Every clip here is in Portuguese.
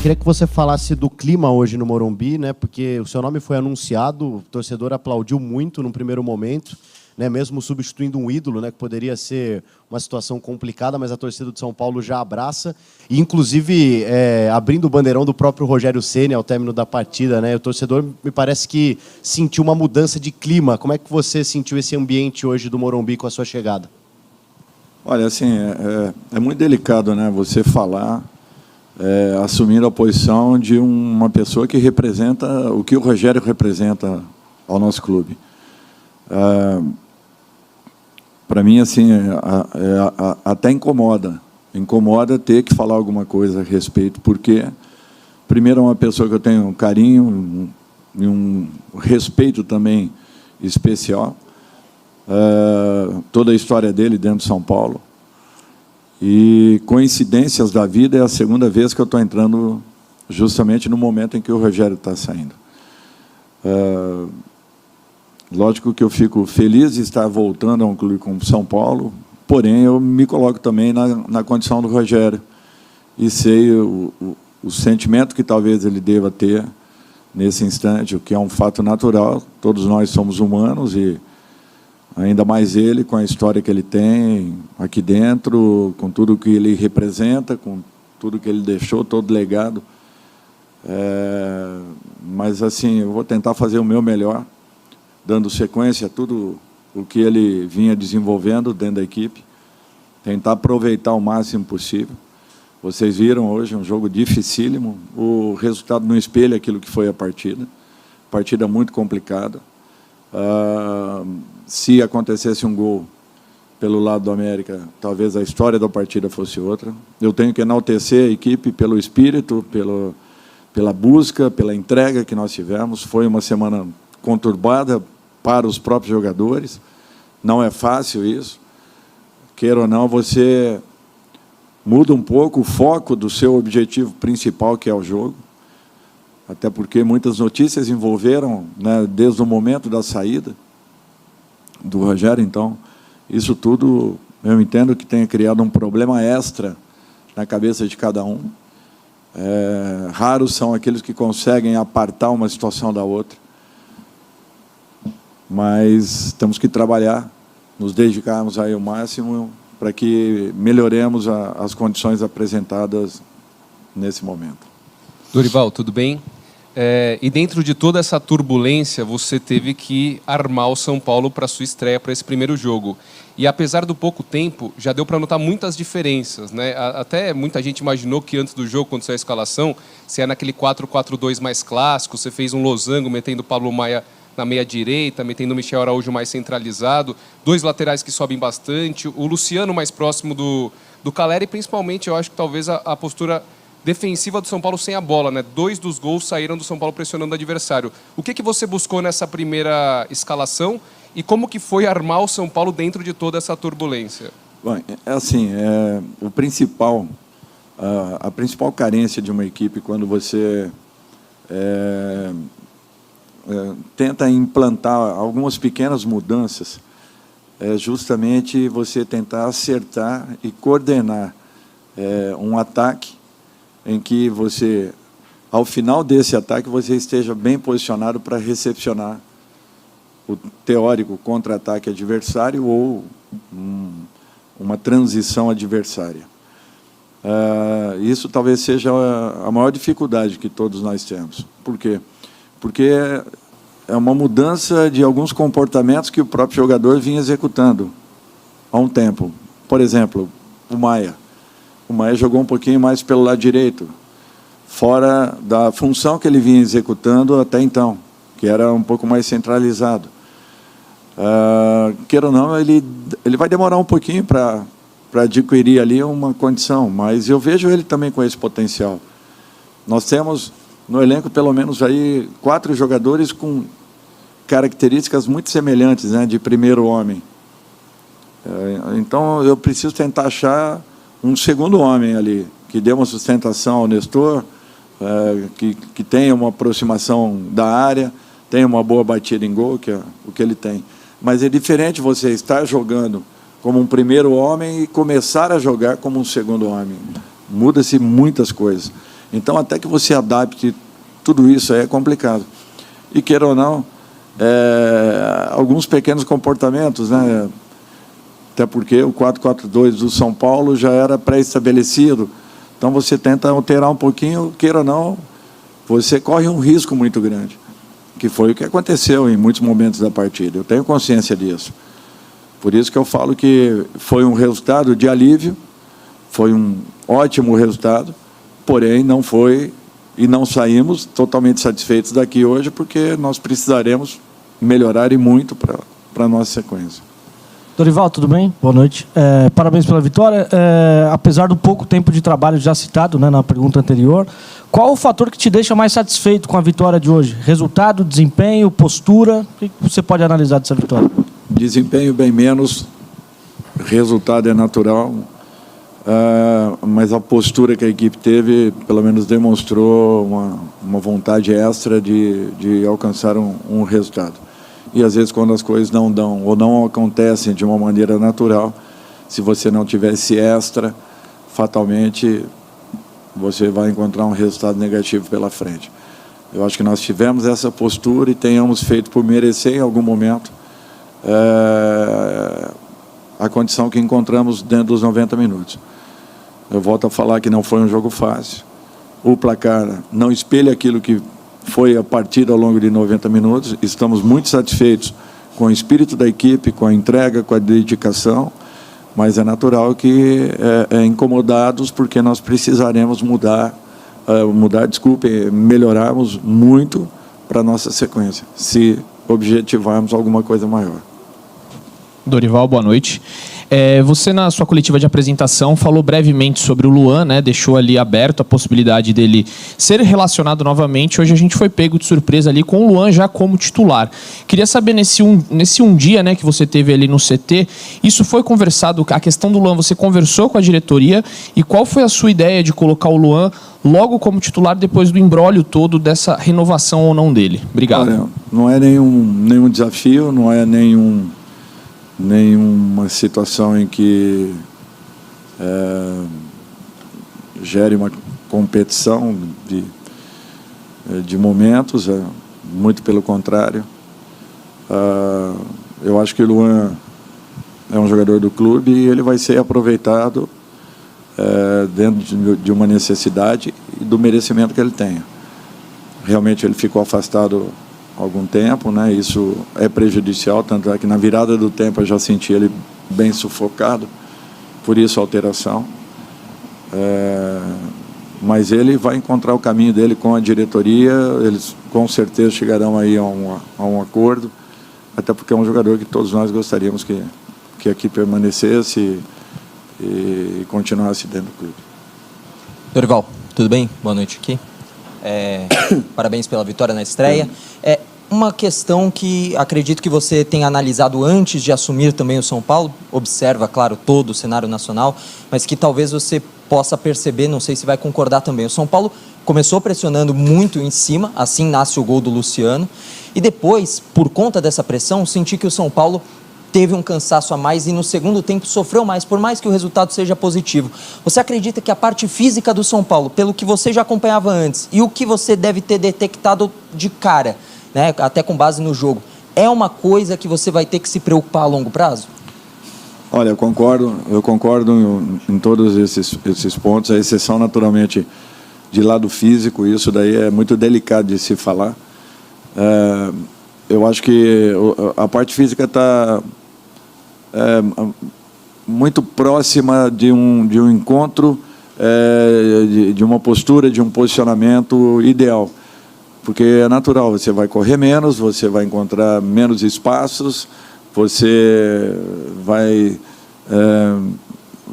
Queria que você falasse do clima hoje no Morumbi, né? Porque o seu nome foi anunciado, o torcedor aplaudiu muito no primeiro momento, né? Mesmo substituindo um ídolo, né? Que poderia ser uma situação complicada, mas a torcida do São Paulo já abraça. E, inclusive, abrindo o bandeirão do próprio Rogério Ceni ao término da partida, né? O torcedor me parece que sentiu uma mudança de clima. Como é que você sentiu esse ambiente hoje do Morumbi com a sua chegada? Olha, assim, é muito delicado, né? Você falar assumindo a posição de uma pessoa que representa o que o Rogério representa ao nosso clube. Para mim, assim, até incomoda ter que falar alguma coisa a respeito, porque, primeiro, é uma pessoa que eu tenho um carinho e um respeito também especial, toda a história dele dentro de São Paulo. E, coincidências da vida, é a segunda vez que eu estou entrando justamente no momento em que o Rogério está saindo. Lógico que eu fico feliz de estar voltando a um clube como São Paulo, porém, eu me coloco também na condição do Rogério e sei o sentimento que talvez ele deva ter nesse instante, o que é um fato natural. Todos nós somos humanos e ainda mais ele, com a história que ele tem aqui dentro, com tudo que ele representa, com tudo que ele deixou, todo legado. Mas, assim, eu vou tentar fazer o meu melhor, dando sequência a tudo o que ele vinha desenvolvendo dentro da equipe, tentar aproveitar o máximo possível. Vocês viram hoje um jogo dificílimo, o resultado não espelha aquilo que foi a partida muito complicada. Se acontecesse um gol pelo lado do América, talvez a história da partida fosse outra. Eu tenho que enaltecer a equipe pelo espírito, pela busca, pela entrega que nós tivemos. Foi uma semana conturbada para os próprios jogadores. Não é fácil isso. Queira ou não, você muda um pouco o foco do seu objetivo principal, que é o jogo. Até porque muitas notícias envolveram, né, desde o momento da saída do Rogério. Então, isso tudo, eu entendo que tenha criado um problema extra na cabeça de cada um. Raros são aqueles que conseguem apartar uma situação da outra. Mas temos que trabalhar, nos dedicarmos aí ao máximo para que melhoremos as condições apresentadas nesse momento. Dorival, tudo bem? E dentro de toda essa turbulência, você teve que armar o São Paulo para a sua estreia, para esse primeiro jogo. E apesar do pouco tempo, já deu para notar muitas diferenças, né? Até muita gente imaginou que antes do jogo, quando saiu a escalação, você ia naquele 4-4-2 mais clássico, você fez um losango metendo o Pablo Maia na meia-direita, metendo o Michel Araújo mais centralizado, dois laterais que sobem bastante, o Luciano mais próximo do Calleri, e principalmente, eu acho que talvez a postura defensiva do São Paulo sem a bola, né? 2 dos gols saíram do São Paulo pressionando o adversário. O que você buscou nessa primeira escalação e como que foi armar o São Paulo dentro de toda essa turbulência? Bom, assim, a principal carência de uma equipe quando você tenta implantar algumas pequenas mudanças é justamente você tentar acertar e coordenar um ataque em que você, ao final desse ataque, você esteja bem posicionado para recepcionar o teórico contra-ataque adversário ou uma transição adversária. Isso talvez seja a maior dificuldade que todos nós temos. Por quê? Porque é uma mudança de alguns comportamentos que o próprio jogador vinha executando há um tempo. Por exemplo, o Maia. O Maia jogou um pouquinho mais pelo lado direito, fora da função que ele vinha executando até então, que era um pouco mais centralizado. Queira ou não, ele vai demorar um pouquinho para adquirir ali uma condição, mas eu vejo ele também com esse potencial. Nós temos no elenco pelo menos aí 4 jogadores com características muito semelhantes, né, de primeiro homem. Então eu preciso tentar achar um segundo homem ali, que dê uma sustentação ao Nestor, que tenha uma aproximação da área, tenha uma boa batida em gol, que é o que ele tem. Mas é diferente você estar jogando como um primeiro homem e começar a jogar como um segundo homem. Muda-se muitas coisas. Então, até que você adapte tudo isso aí é complicado. E, queira ou não, alguns pequenos comportamentos, né? Até porque o 4-4-2 do São Paulo já era pré-estabelecido. Então, você tenta alterar um pouquinho, queira ou não, você corre um risco muito grande, que foi o que aconteceu em muitos momentos da partida. Eu tenho consciência disso. Por isso que eu falo que foi um resultado de alívio, foi um ótimo resultado, porém não foi e não saímos totalmente satisfeitos daqui hoje, porque nós precisaremos melhorar e muito para a nossa sequência. Dorival, tudo bem? Boa noite. Parabéns pela vitória. Apesar do pouco tempo de trabalho já citado, né, na pergunta anterior, qual o fator que te deixa mais satisfeito com a vitória de hoje? Resultado, desempenho, postura? O que você pode analisar dessa vitória? Desempenho bem menos, resultado é natural, mas a postura que a equipe teve, pelo menos demonstrou uma vontade extra de alcançar um resultado. E, às vezes, quando as coisas não dão ou não acontecem de uma maneira natural, se você não tiver esse extra, fatalmente você vai encontrar um resultado negativo pela frente. Eu acho que nós tivemos essa postura e tenhamos feito por merecer, em algum momento, a condição que encontramos dentro dos 90 minutos. Eu volto a falar que não foi um jogo fácil. O placar não espelha aquilo que foi a partida ao longo de 90 minutos. Estamos muito satisfeitos com o espírito da equipe, com a entrega, com a dedicação, mas é natural que incomodados, porque nós precisaremos melhorarmos muito para a nossa sequência, se objetivarmos alguma coisa maior. Dorival, boa noite. Você, na sua coletiva de apresentação, falou brevemente sobre o Luan, né? Deixou ali aberto a possibilidade dele ser relacionado novamente. Hoje a gente foi pego de surpresa ali com o Luan já como titular. Queria saber, nesse um dia, né, que você teve ali no CT, isso foi conversado, a questão do Luan, você conversou com a diretoria, e qual foi a sua ideia de colocar o Luan logo como titular depois do imbróglio todo dessa renovação ou não dele? Obrigado. Olha, não é nenhum desafio, não é nenhuma situação em que gere uma competição de momentos, muito pelo contrário. Eu acho que o Luan é um jogador do clube e ele vai ser aproveitado dentro de uma necessidade e do merecimento que ele tenha. Realmente ele ficou afastado algum tempo, né? Isso é prejudicial, tanto é que na virada do tempo eu já senti ele bem sufocado, por isso a alteração. Mas ele vai encontrar o caminho dele com a diretoria, eles com certeza chegarão aí a um acordo, até porque é um jogador que todos nós gostaríamos que aqui permanecesse e continuasse dentro do clube. Dorival, tudo bem? Boa noite aqui. Parabéns pela vitória na estreia. Uma questão que acredito que você tenha analisado antes de assumir também o São Paulo, observa, claro, todo o cenário nacional, mas que talvez você possa perceber, não sei se vai concordar também. O São Paulo começou pressionando muito em cima, assim nasce o gol do Luciano, e depois, por conta dessa pressão, senti que o São Paulo teve um cansaço a mais e no segundo tempo sofreu mais, por mais que o resultado seja positivo. Você acredita que a parte física do São Paulo, pelo que você já acompanhava antes e o que você deve ter detectado de cara, né, até com base no jogo, é uma coisa que você vai ter que se preocupar a longo prazo? Olha, eu concordo em todos esses pontos, a exceção naturalmente de lado físico, isso daí é muito delicado de se falar. Eu acho que a parte física está muito próxima de um encontro, de uma postura, de um posicionamento ideal. Porque é natural, você vai correr menos, você vai encontrar menos espaços, você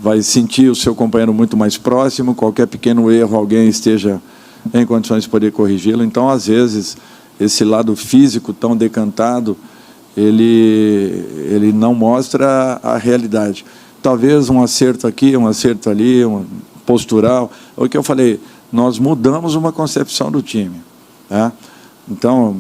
vai sentir o seu companheiro muito mais próximo, qualquer pequeno erro, alguém esteja em condições de poder corrigi-lo. Então, às vezes, esse lado físico tão decantado, ele não mostra a realidade. Talvez um acerto aqui, um acerto ali, um postural. O que eu falei, nós mudamos uma concepção do time. Então,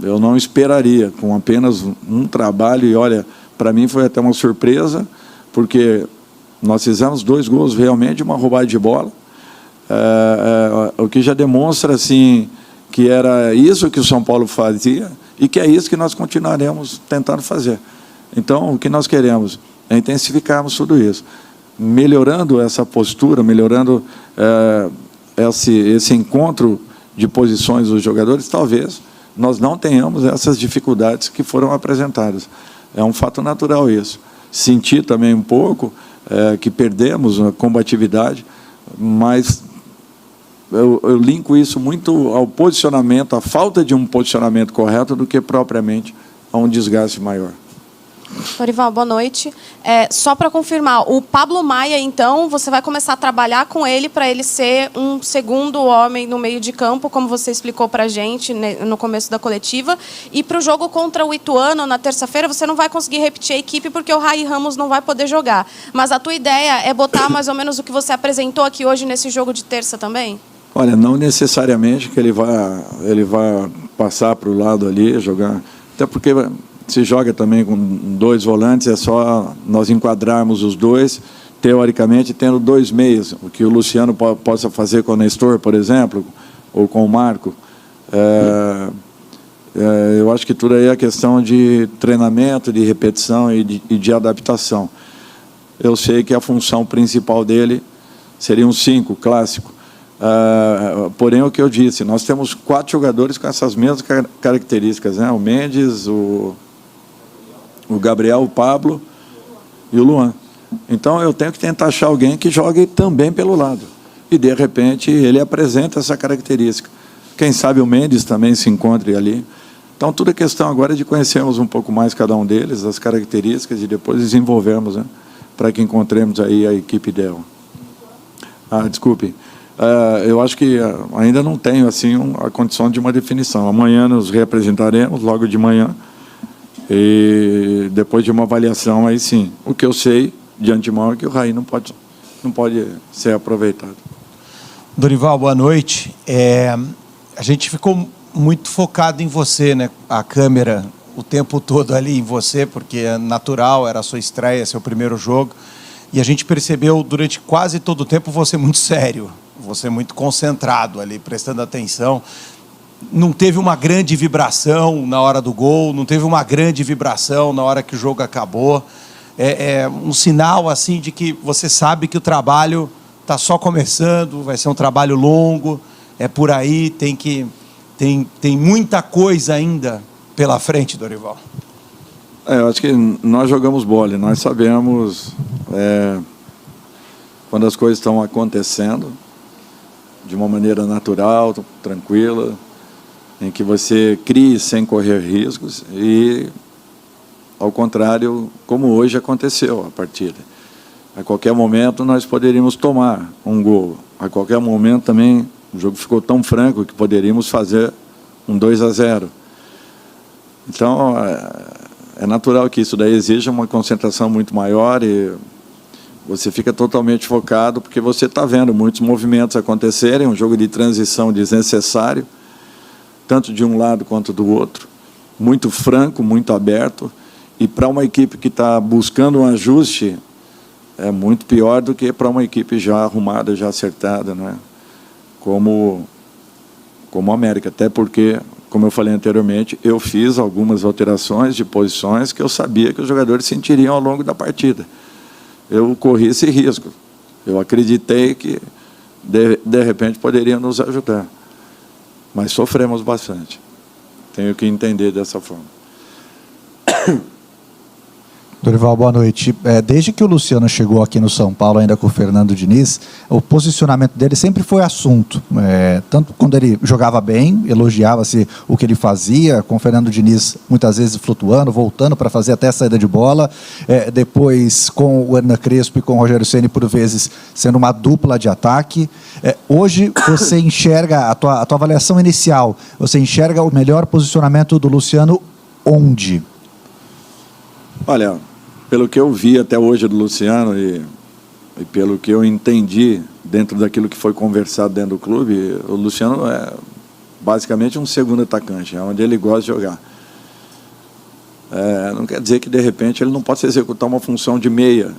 eu não esperaria, com apenas um trabalho, e olha, para mim foi até uma surpresa, porque nós fizemos 2 gols realmente, uma roubada de bola, o que já demonstra assim, que era isso que o São Paulo fazia e que é isso que nós continuaremos tentando fazer. Então, o que nós queremos é intensificarmos tudo isso, melhorando essa postura, melhorando esse encontro de posições dos jogadores. Talvez nós não tenhamos essas dificuldades que foram apresentadas. É um fato natural isso. Senti também um pouco que perdemos a combatividade, mas eu linko isso muito ao posicionamento, à falta de um posicionamento correto, do que propriamente a um desgaste maior. Dorival, boa noite. Só para confirmar, o Pablo Maia, então, você vai começar a trabalhar com ele para ele ser um segundo homem no meio de campo, como você explicou para a gente no começo da coletiva. E para o jogo contra o Ituano, na terça-feira, você não vai conseguir repetir a equipe porque o Rai Ramos não vai poder jogar. Mas a tua ideia é botar mais ou menos o que você apresentou aqui hoje nesse jogo de terça também? Olha, não necessariamente que ele vai passar para o lado ali, jogar, até porque se joga também com 2 volantes, é só nós enquadrarmos os dois, teoricamente, tendo 2 meias, o que o Luciano possa fazer com o Nestor, por exemplo, ou com o Marco. Eu acho que tudo aí é questão de treinamento, de repetição e de adaptação. Eu sei que a função principal dele seria um 5, clássico. Porém, o que eu disse, nós temos 4 jogadores com essas mesmas características, né? O Mendes, o Gabriel, o Pablo e o Luan. Então, eu tenho que tentar achar alguém que jogue também pelo lado. E, de repente, ele apresenta essa característica. Quem sabe o Mendes também se encontre ali. Então, tudo é questão agora de conhecermos um pouco mais cada um deles, as características, e depois desenvolvermos, né? Para que encontremos aí a equipe ideal. Desculpe. Eu acho que ainda não tenho assim a condição de uma definição. Amanhã nos reapresentaremos, logo de manhã, e depois de uma avaliação, aí sim. O que eu sei de antemão é que o Rai não pode ser aproveitado. Dorival, boa noite. A gente ficou muito focado em você, né? A câmera o tempo todo ali em você, porque é natural, era a sua estreia, seu primeiro jogo. E a gente percebeu durante quase todo o tempo você muito sério, você muito concentrado ali, prestando atenção. Não teve uma grande vibração na hora do gol, não teve uma grande vibração na hora que o jogo acabou. É um sinal assim de que você sabe que o trabalho está só começando, vai ser um trabalho longo, é por aí, tem muita coisa ainda pela frente, Dorival. Eu acho que nós jogamos bola, nós sabemos quando as coisas estão acontecendo de uma maneira natural, tranquila, em que você crie sem correr riscos e, ao contrário, como hoje aconteceu a partida. A qualquer momento nós poderíamos tomar um gol. A qualquer momento também o jogo ficou tão franco que poderíamos fazer um 2-0. Então, é natural que isso daí exija uma concentração muito maior e você fica totalmente focado porque você está vendo muitos movimentos acontecerem, um jogo de transição desnecessário, tanto de um lado quanto do outro, muito franco, muito aberto, e para uma equipe que está buscando um ajuste, é muito pior do que para uma equipe já arrumada, já acertada, né? Como a América, até porque, como eu falei anteriormente, eu fiz algumas alterações de posições que eu sabia que os jogadores sentiriam ao longo da partida. Eu corri esse risco. Eu acreditei que, de repente, poderiam nos ajudar. Mas sofremos bastante. Tenho que entender dessa forma. Dorival, boa noite. Desde que o Luciano chegou aqui no São Paulo, ainda com o Fernando Diniz, o posicionamento dele sempre foi assunto. Tanto quando ele jogava bem, elogiava-se o que ele fazia, com o Fernando Diniz muitas vezes flutuando, voltando para fazer até a saída de bola. Depois com o Hernan Crespo e com o Rogério Ceni, por vezes, sendo uma dupla de ataque. Hoje você enxerga, a tua avaliação inicial, você enxerga o melhor posicionamento do Luciano onde? Olha, pelo que eu vi até hoje do Luciano e pelo que eu entendi dentro daquilo que foi conversado dentro do clube, o Luciano é basicamente um segundo atacante, é onde ele gosta de jogar. Não quer dizer que, de repente, ele não possa executar uma função de meia.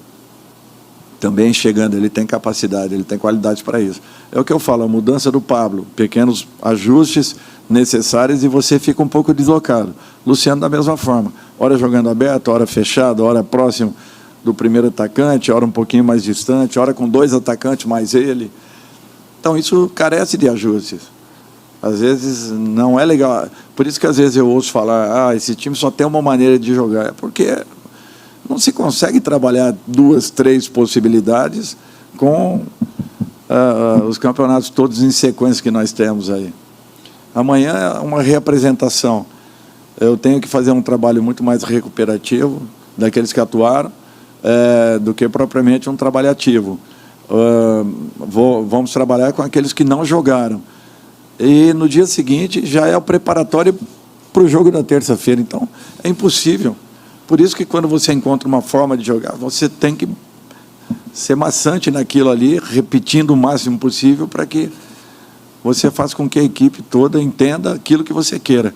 também chegando, ele tem capacidade, ele tem qualidade para isso. É o que eu falo, a mudança do Pablo, pequenos ajustes necessários e você fica um pouco deslocado. Luciano da mesma forma, hora jogando aberto, hora fechado, hora próximo do primeiro atacante, hora um pouquinho mais distante, hora com 2 atacantes mais ele. Então isso carece de ajustes. Às vezes não é legal. Por isso que às vezes eu ouço falar, esse time só tem uma maneira de jogar. É porque não se consegue trabalhar 2, 3 possibilidades com os campeonatos todos em sequência que nós temos aí. Amanhã é uma reapresentação. Eu tenho que fazer um trabalho muito mais recuperativo daqueles que atuaram do que propriamente um trabalho ativo. Vamos trabalhar com aqueles que não jogaram. E no dia seguinte já é o preparatório para o jogo da terça-feira. Então, é impossível. Por isso que quando você encontra uma forma de jogar, você tem que ser maçante naquilo ali, repetindo o máximo possível para que você faça com que a equipe toda entenda aquilo que você queira.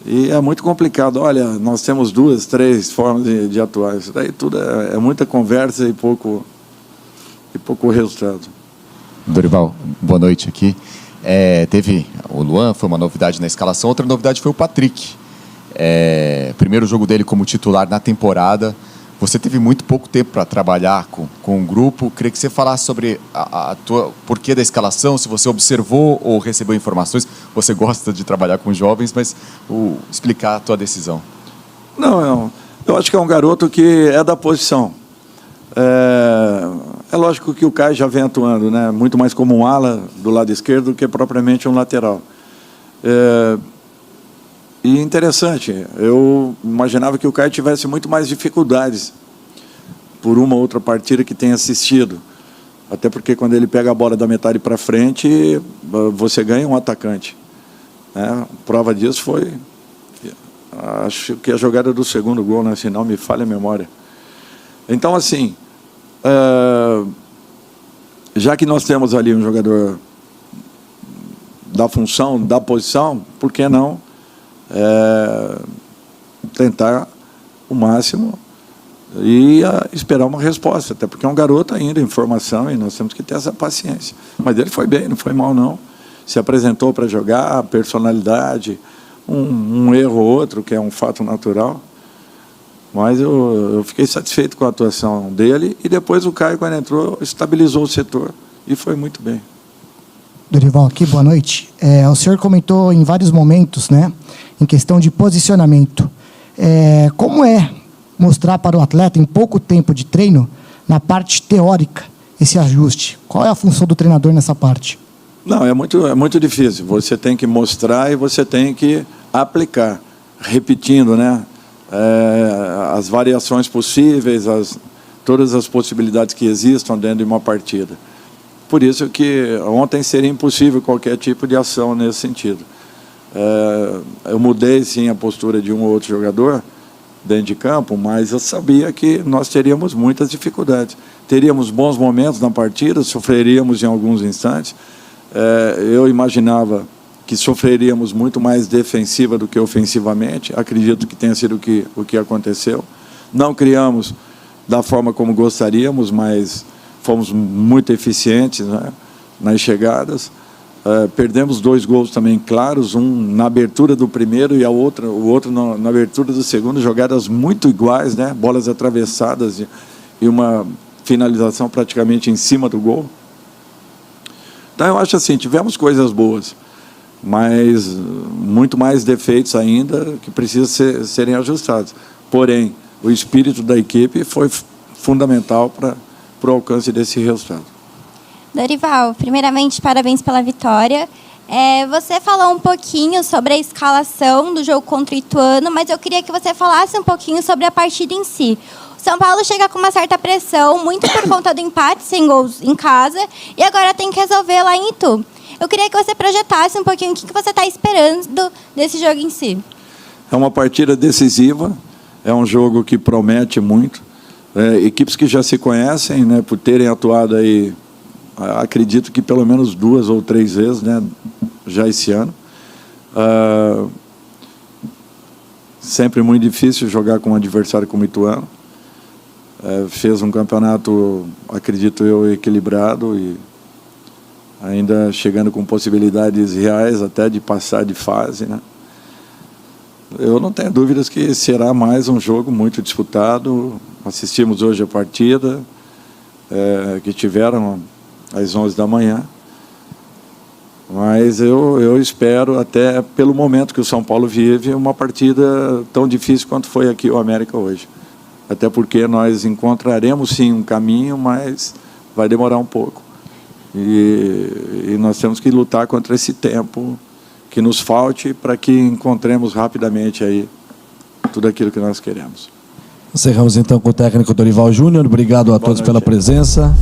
E é muito complicado. Olha, nós temos 2, 3 formas de atuar. Isso daí tudo é muita conversa e pouco resultado. Dorival, boa noite aqui. Teve o Luan, foi uma novidade na escalação. Outra novidade foi o Patrick. Primeiro jogo dele como titular na temporada. Você teve muito pouco tempo para trabalhar com o grupo. Queria que você falasse sobre a tua porquê da escalação, se você observou ou recebeu informações. Você gosta de trabalhar com jovens, mas explicar a tua decisão. Não, eu acho que é um garoto que é da posição. É lógico que o Caio já vem atuando, né? Muito mais como um ala do lado esquerdo do que propriamente um lateral. E interessante, eu imaginava que o Caio tivesse muito mais dificuldades por uma outra partida que tenha assistido. Até porque quando ele pega a bola da metade para frente, você ganha um atacante. Prova disso foi, acho que a jogada do segundo gol, né? Se não me falha a memória. Então, assim, já que nós temos ali um jogador da função, da posição, por que não tentar o máximo e esperar uma resposta, até porque é um garoto ainda em formação e nós temos que ter essa paciência. Mas ele foi bem, não foi mal não, se apresentou para jogar, personalidade, um erro ou outro, que é um fato natural, mas eu fiquei satisfeito com a atuação dele e depois o Caio, quando entrou, estabilizou o setor e foi muito bem. Dorival, aqui, boa noite. O senhor comentou em vários momentos, né, em questão de posicionamento. Como é mostrar para o atleta, em pouco tempo de treino, na parte teórica, esse ajuste? Qual é a função do treinador nessa parte? Não, é muito difícil. Você tem que mostrar e você tem que aplicar, repetindo, né, as variações possíveis, todas as possibilidades que existam dentro de uma partida. Por isso que ontem seria impossível qualquer tipo de ação nesse sentido. Eu mudei, sim, a postura de um ou outro jogador dentro de campo, mas eu sabia que nós teríamos muitas dificuldades. Teríamos bons momentos na partida, sofreríamos em alguns instantes. Eu imaginava que sofreríamos muito mais defensiva do que ofensivamente. Acredito que tenha sido o que aconteceu. Não criamos da forma como gostaríamos, mas fomos muito eficientes, né, nas chegadas. Perdemos 2 gols também claros, um na abertura do primeiro e o outro na abertura do segundo, jogadas muito iguais, né, bolas atravessadas e uma finalização praticamente em cima do gol. Então eu acho assim, tivemos coisas boas, mas muito mais defeitos ainda que precisam serem ajustados. Porém, o espírito da equipe foi fundamental para o alcance desse resultado. Dorival, primeiramente, parabéns pela vitória. Você falou um pouquinho sobre a escalação do jogo contra o Ituano, mas eu queria que você falasse um pouquinho sobre a partida em si. O São Paulo chega com uma certa pressão, muito por conta do empate, sem gols em casa, e agora tem que resolver lá em Itu. Eu queria que você projetasse um pouquinho o que você está esperando desse jogo em si. É uma partida decisiva, é um jogo que promete muito. Equipes que já se conhecem, né, por terem atuado aí, acredito que pelo menos 2 ou 3 vezes, né, já esse ano. Sempre muito difícil jogar com um adversário como o Ituano. fez um campeonato, acredito eu, equilibrado e ainda chegando com possibilidades reais até de passar de fase, né? Eu não tenho dúvidas que será mais um jogo muito disputado. Assistimos hoje a partida que tiveram às 11 da manhã. Mas eu espero, até pelo momento que o São Paulo vive, uma partida tão difícil quanto foi aqui o América hoje. Até porque nós encontraremos sim um caminho, mas vai demorar um pouco. E nós temos que lutar contra esse tempo que nos falte para que encontremos rapidamente aí tudo aquilo que nós queremos. Encerramos então com o técnico Dorival Júnior. Obrigado a todos pela presença.